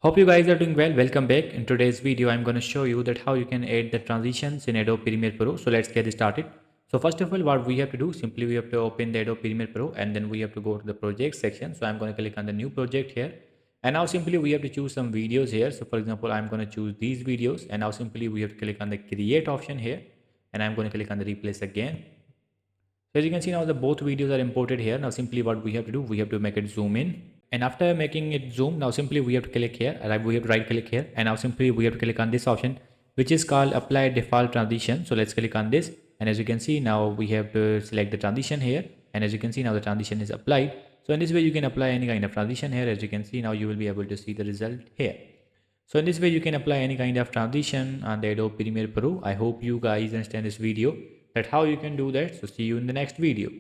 Hope you guys are doing well. Welcome back. In today's video, I'm going to show you that how you can add the transitions in Adobe Premiere Pro. So let's get started. So first of all, what we have to do, simply we have to open the Adobe Premiere Pro and then we have to go to the project section. So I'm going to click on the new project here. And now simply we have to choose some videos here. So for example, I'm going to choose these videos and now simply we have to click on the create option here. And I'm going to click on the replace again. So as you can see now the both videos are imported here. Now simply what we have to do, we have to make it zoom in. And after making it zoom, now simply we have to click here, we have to right click here, and now simply we have to click on this option, which is called apply default transition. So let's click on this. And as you can see now we have to select the transition here. And as you can see now the transition is applied. So in this way you can apply any kind of transition here. As you can see now you will be able to see the result here. So in this way you can apply any kind of transition on the Adobe Premiere Pro. I hope you guys understand this video that how you can do that. So see you in the next video.